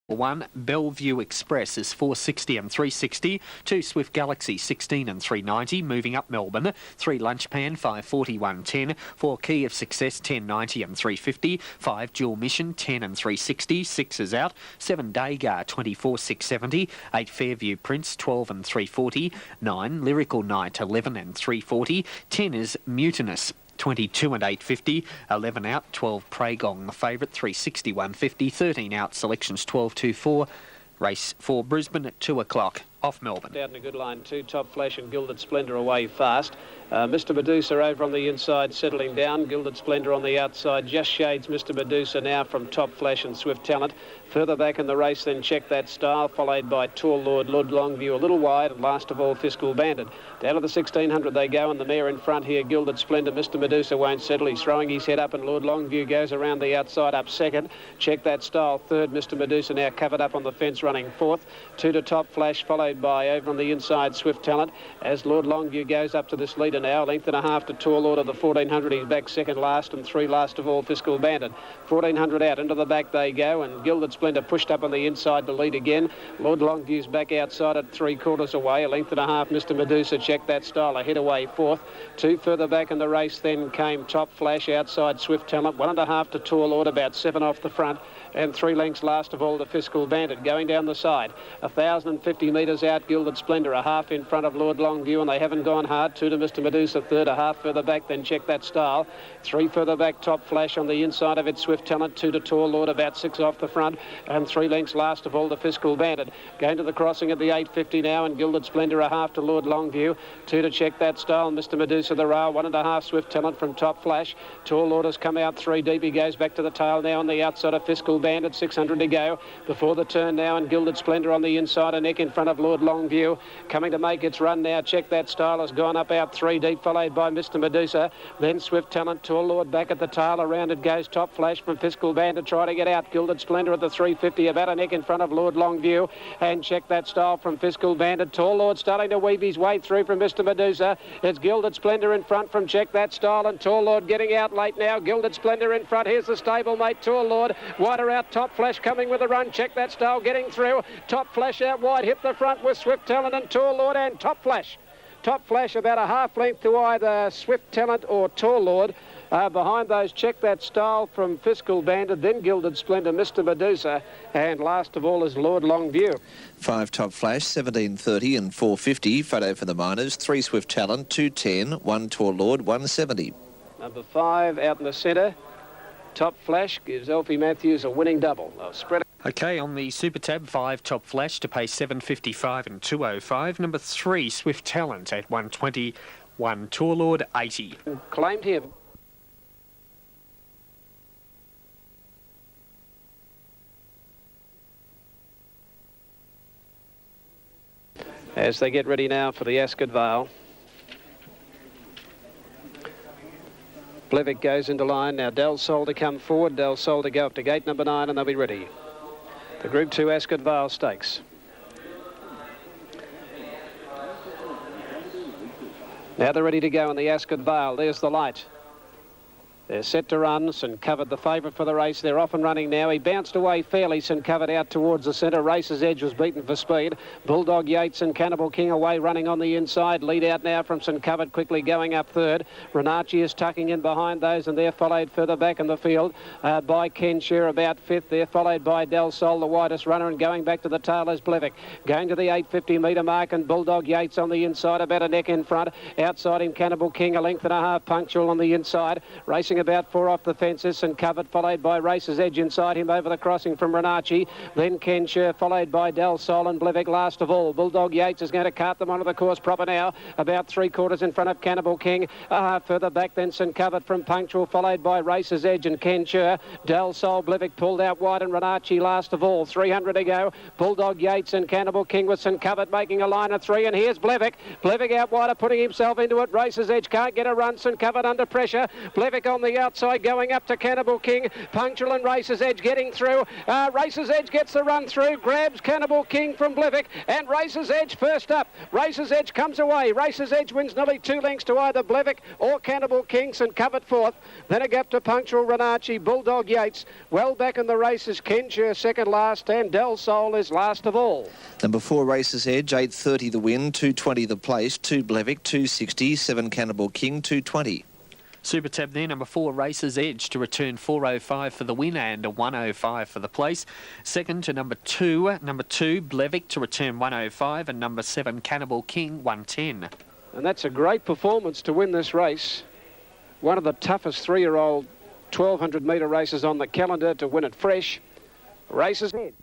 1 Bellevue Express is 460 and 360. 2 Swift Galaxy 16 and 390. Moving up Melbourne. 3 Lunchpan 540 110. 4 Key of Success 1090 and 350. 5 Dual Mission 10 and 360. 6 is out. 7 Dagar 24 670. 8 Fairview Prince 12 and 340. 9 Lyrical Night 11 and 340. 10 is Mutinous 22 and 850, 11 out, 12 Pragong, the favourite, 360 150, 13 out, selections 12 2 4, race for Brisbane at 2 o'clock, off Melbourne. Out in a good line, 2 Top Flash and Gilded Splendour away fast. Mr. Medusa over on the inside, settling down. Gilded Splendour on the outside, just shades Mr. Medusa now from Top Flash and Swift Talent. Further back in the race, then Check That Style, followed by Tall Lord Longview, a little wide, and last of all, Fiscal Bandit. Down to the 1600 they go, and the mare in front here, Gilded Splendour. Mr. Medusa won't settle. He's throwing his head up, and Lord Longview goes around the outside up second. Check That Style third. Mr. Medusa now covered up on the fence, running fourth. 2 to Top Flash, followed by over on the inside, Swift Talent. As Lord Longview goes up to this leader now, length and a half to Tall Lord of the 1400. He's back second last, and 3 last of all, Fiscal Bandit. 1400 out, into the back they go, and Gilded Splendour pushed up on the inside to lead again. Lord Longview's back outside at 3/4 away, a length and a half. Mr. Medusa, Check That Style, ahead away fourth. 2 further back in the race then came Top Flash, outside Swift Talent. 1.5 to Tall Lord, about 7 off the front, and 3 lengths last of all to Fiscal Bandit. Going down the side, 1,050 metres out, Gilded Splendour, a half in front of Lord Longview, and they haven't gone hard. 2 to Mr. Medusa, third, a half further back, then Check That Style. 3 further back, Top Flash on the inside of it, Swift Talent. 2 to Tall Lord, about 6 off the front, and 3 lengths last of all to Fiscal Bandit. Going to the crossing at the 850 now, and Gilded Splendour a half to Lord Longview. 2 to Check That Style, Mr. Medusa the rail. 1.5 Swift Talent from Top Flash. Tall Lord has come out 3 deep. He goes back to the tail now on the outside of Fiscal Bandit. 600 to go before the turn now, and Gilded Splendour on the inside, a neck in front of Lord Longview. Coming to make its run now, Check That Style has gone up out 3 deep, followed by Mr. Medusa. Then Swift Talent, Tall Lord back at the tail. Around it goes Top Flash from Fiscal Bandit, trying to get out. Gilded Splendour at the 350, about a neck in front of Lord Longview, and Check That Style from Fiscal Bandit. Tall Lord starting to weave his way through from Mr. Medusa. It's Gilded Splendour in front from Check That Style, and Tall Lord getting out late now. Gilded Splendour in front. Here's the stablemate Tall Lord. Wider out, Top Flash coming with a run. Check That Style getting through. Top Flash out wide, hit the front with Swift Talent and Tall Lord and Top Flash. Top Flash about a half length to either Swift Talent or Tall Lord. Behind those, Check That Style from Fiscal Bandit, then Gilded Splendour, Mr. Medusa, and last of all is Lord Longview. 5 Top Flash, 17.30 and 4.50. Photo for the Miners. 3 Swift Talent, 2.10. 1 Tall Lord, 1.70. Number 5 out in the centre. Top Flash gives Elfie Matthews a winning double. Spread. Okay, on the Super Tab, 5 Top Flash to pay $7.55 and $2.05. Number 3 Swift Talent at $1.20. 1 Tall Lord, $80. Claimed him. As they get ready now for the Ascot Vale. Blevick goes into line. Now Del Sol to come forward. Del Sol to go up to gate number 9, and they'll be ready. The Group 2 Ascot Vale Stakes. Now they're ready to go in the Ascot Vale. There's the light. They're set to run. St Covered, the favourite for the race. They're off and running now. He bounced away fairly. St Covered out towards the centre. Race's Edge was beaten for speed. Bulldog Yates and Cannibal King away running on the inside. Lead out now from St Covered, quickly going up third. Renacci is tucking in behind those, and they're followed further back in the field by Ken Sher about fifth. They're followed by Del Sol, the widest runner, and going back to the tail is Blevick. Going to the 850 metre mark, and Bulldog Yates on the inside, about a neck in front. Outside him, Cannibal King, a length and a half punctual on the inside. Racing about 4 off the fences, and covered, followed by Race's Edge inside him over the crossing from Renacci. Then Ken Sher, followed by Del Sol and Blevick last of all. Bulldog Yates is going to cart them onto the course proper now, about 3/4 in front of Cannibal King. Further back then St Covered from Punctual, followed by Race's Edge and Ken Sher. Del Sol, Blevick pulled out wide, and Renacci last of all. 300 to go. Bulldog Yates and Cannibal King with St Covered making a line of 3, and here's Blevick. Blevick out wider, putting himself into it. Race's Edge can't get a run. St Covered under pressure. Blevick on the the outside, going up to Cannibal King. Punctual and Racer's Edge getting through. Racer's Edge gets the run through, grabs Cannibal King from Blivick, and Racer's Edge first up. Racer's Edge comes away. Racer's Edge wins nearly 2 lengths to either Blivick or Cannibal King. St Covert fourth. Then a gap to Punctual Renarchi, Bulldog Yates. Well back in the races, Kenshire second last, and Del Sol is last of all. Number 4, Racer's Edge, 8.30 the win, 2.20 the place, 2 Blevick, 2.60, 7 Cannibal King, 2.20. Super tab there, number 4, Racer's Edge to return 4.05 for the win and a 1.05 for the place. Second to number 2, Blevick to return 1.05, and number 7, Cannibal King, 1.10. And that's a great performance to win this race. One of the toughest 3-year-old 1,200 metre races on the calendar to win it fresh. Racer's Edge.